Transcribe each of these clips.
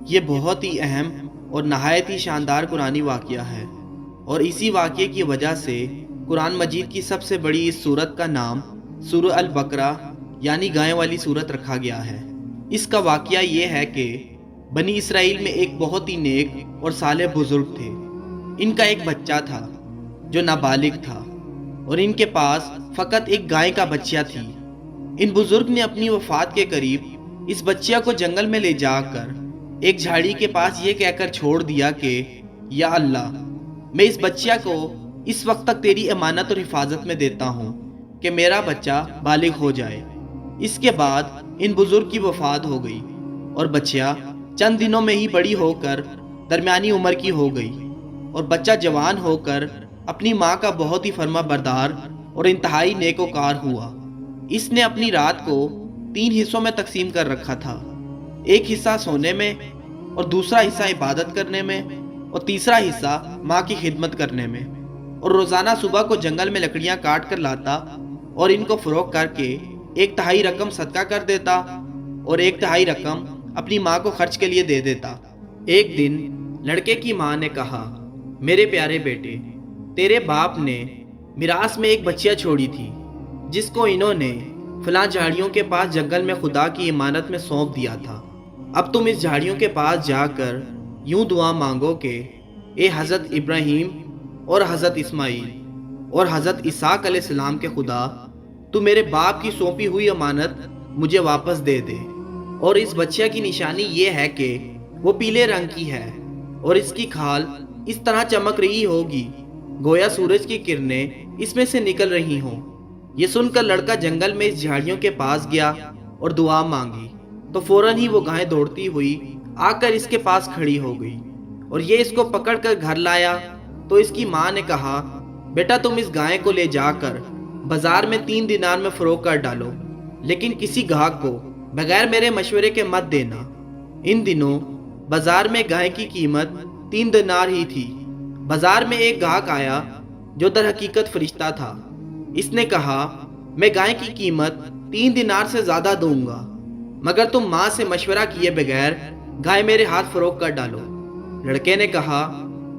یہ بہت ہی اہم اور نہایت ہی شاندار قرآنی واقعہ ہے، اور اسی واقعے کی وجہ سے قرآن مجید کی سب سے بڑی اس سورت کا نام سورہ البقرہ یعنی گائے والی سورت رکھا گیا ہے۔ اس کا واقعہ یہ ہے کہ بنی اسرائیل میں ایک بہت ہی نیک اور صالح بزرگ تھے۔ ان کا ایک بچہ تھا جو نابالغ تھا، اور ان کے پاس فقط ایک گائے کا بچہ تھی۔ ان بزرگ نے اپنی وفات کے قریب اس بچہ کو جنگل میں لے جا کر ایک جھاڑی کے پاس یہ کہہ کر چھوڑ دیا کہ یا اللہ، میں اس بچہ کو اس وقت تک تیری امانت اور حفاظت میں دیتا ہوں کہ میرا بچہ بالغ ہو جائے۔ اس کے بعد ان بزرگ کی وفات ہو گئی، اور بچہ چند دنوں میں ہی بڑی ہو کر درمیانی عمر کی ہو گئی، اور بچہ جوان ہو کر اپنی ماں کا بہت ہی فرما بردار اور انتہائی نیکوکار ہوا۔ اس نے اپنی رات کو 3 حصوں میں تقسیم کر رکھا تھا، ایک حصہ سونے میں، اور دوسرا حصہ عبادت کرنے میں، اور تیسرا حصہ ماں کی خدمت کرنے میں۔ اور روزانہ صبح کو جنگل میں لکڑیاں کاٹ کر لاتا اور ان کو فروخت کر کے 1/3 رقم صدقہ کر دیتا اور 1/3 رقم اپنی ماں کو خرچ کے لیے دے دیتا۔ ایک دن لڑکے کی ماں نے کہا، میرے پیارے بیٹے، تیرے باپ نے میراث میں ایک بچیا چھوڑی تھی جس کو انہوں نے فلاں جھاڑیوں کے پاس جنگل میں خدا کی امانت میں سونپ دیا تھا۔ اب تم اس جھاڑیوں کے پاس جا کر یوں دعا مانگو کہ اے حضرت ابراہیم اور حضرت اسماعیل اور حضرت اسحاق علیہ السلام کے خدا، تو میرے باپ کی سونپی ہوئی امانت مجھے واپس دے دے۔ اور اس بچیا کی نشانی یہ ہے کہ وہ پیلے رنگ کی ہے، اور اس کی کھال اس طرح چمک رہی ہوگی گویا سورج کی کرنیں اس میں سے نکل رہی ہوں۔ یہ سن کر لڑکا جنگل میں اس جھاڑیوں کے پاس گیا اور دعا مانگی، تو فوراً ہی وہ گائے دوڑتی ہوئی آ کر اس کے پاس کھڑی ہو گئی، اور یہ اس کو پکڑ کر گھر لایا۔ تو اس کی ماں نے کہا، بیٹا تم اس گائے کو لے جا کر بازار میں 3 دینار میں فروخت کر ڈالو، لیکن کسی گاہک کو بغیر میرے مشورے کے مت دینا۔ ان دنوں بازار میں گائے کی قیمت 3 دینار ہی تھی۔ بازار میں ایک گاہک آیا جو در حقیقت فرشتہ تھا۔ اس نے کہا، میں گائے کی قیمت 3 دینار سے زیادہ دوں گا، مگر تم ماں سے مشورہ کیے بغیر گائے میرے ہاتھ فروخت کر ڈالو۔ لڑکے نے کہا،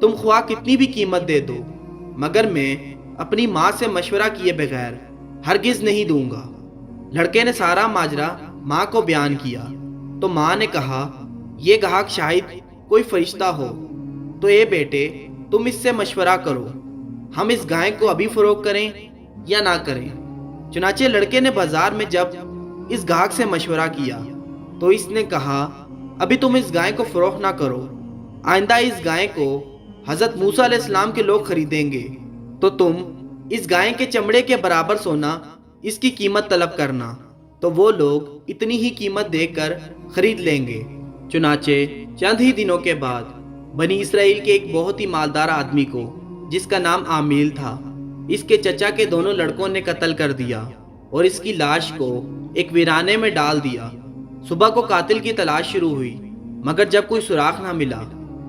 تم خواہ کتنی بھی قیمت دے دو، مگر میں اپنی ماں سے مشورہ کیے بغیر ہرگز نہیں دوں گا۔ لڑکے نے سارا ماجرا ماں کو بیان کیا، تو ماں نے کہا، یہ گاہک شاید کوئی فرشتہ ہو، تو اے بیٹے تم اس سے مشورہ کرو، ہم اس گائے کو ابھی فروخت کریں یا نہ کریں۔ چنانچہ لڑکے نے بازار میں جب اس گاہک سے مشورہ کیا تو اس نے کہا، ابھی تم اس گائے کو فروخت نہ کرو، آئندہ اس گائے کو حضرت موسیٰ علیہ السلام کے لوگ خریدیں گے تو تم اس گائے کے چمڑے کے برابر سونا اس کی قیمت طلب کرنا، تو وہ لوگ اتنی ہی قیمت دے کر خرید لیں گے۔ چنانچہ چند ہی دنوں کے بعد بنی اسرائیل کے ایک بہت ہی مالدار آدمی کو، جس کا نام عامیل تھا، اس کے چچا کے دونوں لڑکوں نے قتل کر دیا اور اس کی لاش کو ایک ویرانے میں ڈال دیا۔ صبح کو قاتل کی تلاش شروع ہوئی، مگر جب کوئی سراغ نہ ملا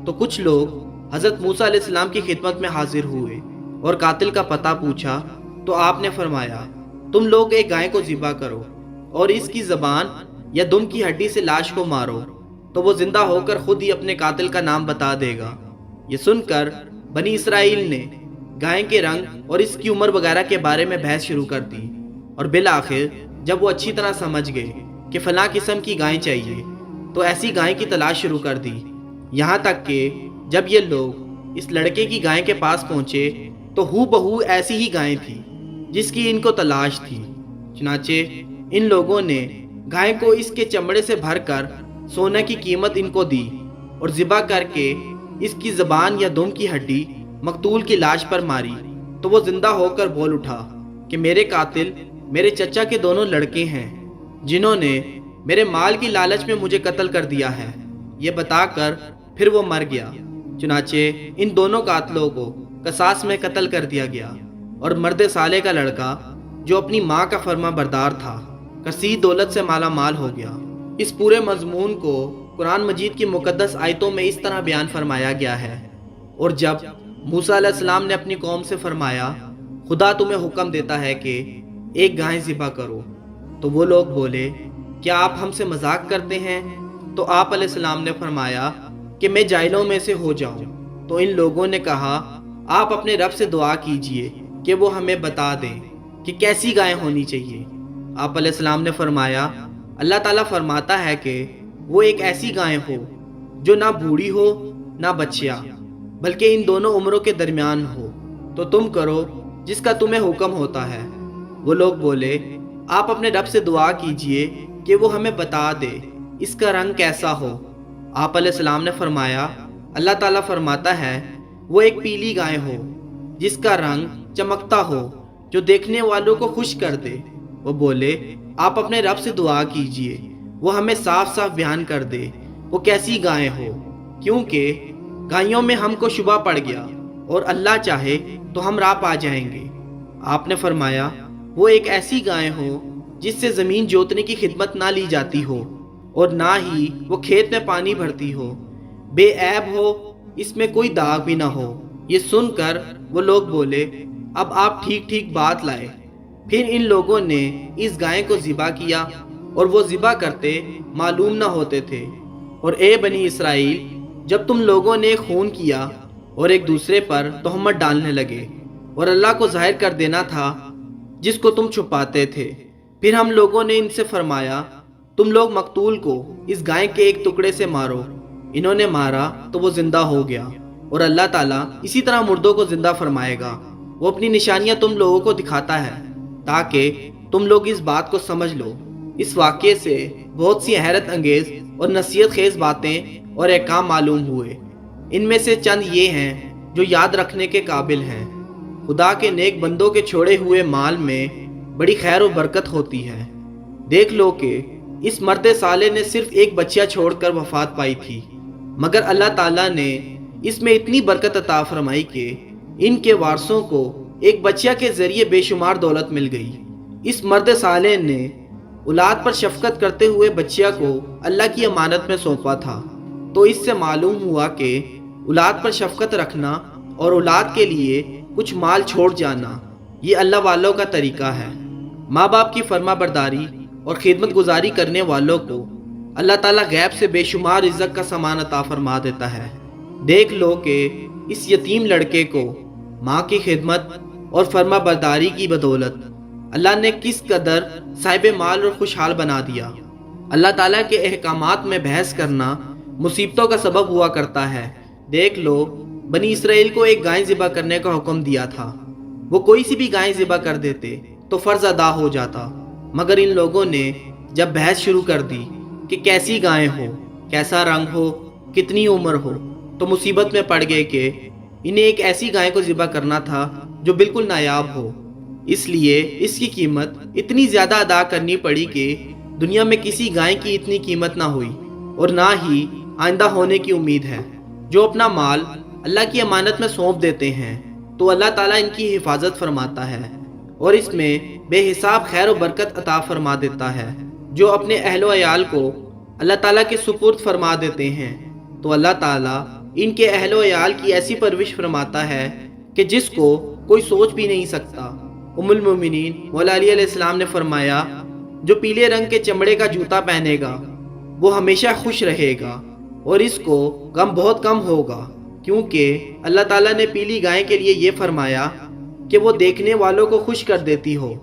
تو کچھ لوگ حضرت موسیٰ علیہ السلام کی خدمت میں حاضر ہوئے اور قاتل کا پتہ پوچھا، تو آپ نے فرمایا، تم لوگ ایک گائے کو ذبح کرو اور اس کی زبان یا دم کی ہڈی سے لاش کو مارو، تو وہ زندہ ہو کر خود ہی اپنے قاتل کا نام بتا دے گا۔ یہ سن کر بنی اسرائیل نے گائے کے رنگ اور اس کی عمر وغیرہ کے بارے میں بحث شروع کر دی، اور بالآخر جب وہ اچھی طرح سمجھ گئے کہ فلاں قسم کی گائے چاہیے تو ایسی گائے کی تلاش شروع کر دی، یہاں تک کہ جب یہ لوگ اس لڑکے کی گائے کے پاس پہنچے تو ہو بہو ایسی ہی گائے تھی جس کی ان کو تلاش تھی۔ چنانچہ ان لوگوں نے گائے کو اس کے چمڑے سے بھر کر سونے کی قیمت ان کو دی اور ذبح کر کے اس کی زبان یا دم کی ہڈی مقتول کی لاش پر ماری، تو وہ زندہ ہو کر بول اٹھا کہ میرے قاتل میرے چچا کے دونوں لڑکے ہیں جنہوں نے میرے مال کی لالچ میں مجھے قتل کر دیا ہے۔ یہ بتا کر پھر وہ مر گیا۔ چنانچہ ان دونوں قاتلوں کو قصاص میں قتل کر دیا گیا، اور مرد صالح کا لڑکا جو اپنی ماں کا فرما بردار تھا کثیر دولت سے مالا مال ہو گیا۔ اس پورے مضمون کو قرآن مجید کی مقدس آیتوں میں اس طرح بیان فرمایا گیا ہے۔ اور جب موسیٰ علیہ السلام نے اپنی قوم سے فرمایا، خدا تمہیں حکم دیتا ہے کہ ایک گائے ذبح کرو، تو وہ لوگ بولے، کیا آپ ہم سے مذاق کرتے ہیں؟ تو آپ علیہ السلام نے فرمایا کہ میں جاہلوں میں سے ہو جاؤں۔ تو ان لوگوں نے کہا آپ اپنے رب سے دعا کیجئے کہ وہ ہمیں بتا دیں کہ کیسی گائے ہونی چاہیے۔ آپ علیہ السلام نے فرمایا اللہ تعالیٰ فرماتا ہے کہ وہ ایک ایسی گائے ہو جو نہ بوڑھی ہو نہ بچیا، بلکہ ان دونوں عمروں کے درمیان ہو، تو تم کرو جس کا تمہیں حکم ہوتا ہے۔ وہ لوگ بولے آپ اپنے رب سے دعا کیجئے کہ وہ ہمیں بتا دے اس کا رنگ کیسا ہو۔ آپ علیہ السلام نے فرمایا اللہ تعالیٰ فرماتا ہے وہ ایک پیلی گائے ہو جس کا رنگ چمکتا ہو، جو دیکھنے والوں کو خوش کر دے۔ وہ بولے آپ اپنے رب سے دعا کیجئے وہ ہمیں صاف صاف بیان کر دے وہ کیسی گائے ہو، کیونکہ گائیوں میں ہم کو شبہ پڑ گیا اور اللہ چاہے تو ہم راہ پا جائیں گے۔ آپ نے فرمایا وہ ایک ایسی گائے ہو جس سے زمین جوتنے کی خدمت نہ لی جاتی ہو اور نہ ہی وہ کھیت میں پانی بھرتی ہو، بے عیب ہو، اس میں کوئی داغ بھی نہ ہو۔ یہ سن کر وہ لوگ بولے اب آپ ٹھیک ٹھیک بات لائے۔ پھر ان لوگوں نے اس گائے کو ذبح کیا اور وہ ذبح کرتے معلوم نہ ہوتے تھے۔ اور اے بنی اسرائیل، جب تم لوگوں نے خون کیا اور ایک دوسرے پر تہمت ڈالنے لگے اور اللہ کو ظاہر کر دینا تھا جس کو تم چھپاتے تھے، پھر ہم لوگوں نے ان سے فرمایا تم لوگ مقتول کو اس گائے کے ایک ٹکڑے سے مارو۔ انہوں نے مارا تو وہ زندہ ہو گیا، اور اللہ تعالیٰ اسی طرح مردوں کو زندہ فرمائے گا۔ وہ اپنی نشانیاں تم لوگوں کو دکھاتا ہے تاکہ تم لوگ اس بات کو سمجھ لو۔ اس واقعے سے بہت سی حیرت انگیز اور نصیحت خیز باتیں اور احکام معلوم ہوئے۔ ان میں سے چند یہ ہیں جو یاد رکھنے کے قابل ہیں۔ خدا کے نیک بندوں کے چھوڑے ہوئے مال میں بڑی خیر و برکت ہوتی ہے۔ دیکھ لو کہ اس مرد صالح نے صرف ایک بچہ چھوڑ کر وفات پائی تھی، مگر اللہ تعالیٰ نے اس میں اتنی برکت عطا فرمائی کہ ان کے وارثوں کو ایک بچہ کے ذریعے بے شمار دولت مل گئی۔ اس مرد صالح نے اولاد پر شفقت کرتے ہوئے بچہ کو اللہ کی امانت میں سونپا تھا، تو اس سے معلوم ہوا کہ اولاد پر شفقت رکھنا اور اولاد کے لیے کچھ مال چھوڑ جانا یہ اللہ والوں کا طریقہ ہے۔ ماں باپ کی فرما برداری اور خدمت گزاری کرنے والوں کو اللہ تعالیٰ غیب سے بے شمار عزت کا سامان عطا فرما دیتا ہے۔ دیکھ لو کہ اس یتیم لڑکے کو ماں کی خدمت اور فرما برداری کی بدولت اللہ نے کس قدر صاحب مال اور خوشحال بنا دیا۔ اللہ تعالیٰ کے احکامات میں بحث کرنا مصیبتوں کا سبب ہوا کرتا ہے۔ دیکھ لو بنی اسرائیل کو ایک گائے ذبح کرنے کا حکم دیا تھا، وہ کوئی سی بھی گائے ذبح کر دیتے تو فرض ادا ہو جاتا، مگر ان لوگوں نے جب بحث شروع کر دی کہ کیسی گائے ہو، کیسا رنگ ہو، کتنی عمر ہو، تو مصیبت میں پڑ گئے کہ انہیں ایک ایسی گائے کو ذبح کرنا تھا جو بالکل نایاب ہو۔ اس لیے اس کی قیمت اتنی زیادہ ادا کرنی پڑی کہ دنیا میں کسی گائے کی اتنی قیمت نہ ہوئی اور نہ ہی آئندہ ہونے کی امید ہے۔ جو اپنا مال اللہ کی امانت میں سونپ دیتے ہیں تو اللہ تعالیٰ ان کی حفاظت فرماتا ہے اور اس میں بے حساب خیر و برکت عطا فرما دیتا ہے۔ جو اپنے اہل و عیال کو اللہ تعالیٰ کے سپرد فرما دیتے ہیں تو اللہ تعالیٰ ان کے اہل و عیال کی ایسی پرورش فرماتا ہے کہ جس کو کوئی سوچ بھی نہیں سکتا۔ ام المومنین مولا علی علیہ السلام نے فرمایا جو پیلے رنگ کے چمڑے کا جوتا پہنے گا وہ ہمیشہ خوش رہے گا اور اس کو غم بہت کم ہوگا، کیونکہ اللہ تعالیٰ نے پیلی گائے کے لیے یہ فرمایا کہ وہ دیکھنے والوں کو خوش کر دیتی ہو۔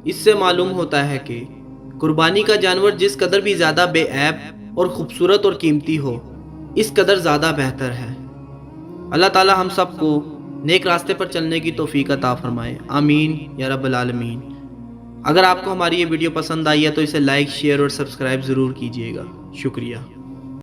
اس سے معلوم ہوتا ہے کہ قربانی کا جانور جس قدر بھی زیادہ بے عیب اور خوبصورت اور قیمتی ہو اس قدر زیادہ بہتر ہے۔ اللہ تعالیٰ ہم سب کو نیک راستے پر چلنے کی توفیق عطا فرمائے، آمین یا رب العالمین۔ اگر آپ کو ہماری یہ ویڈیو پسند آئی ہے تو اسے لائک، شیئر اور سبسکرائب ضرور کیجیے گا۔ شکریہ۔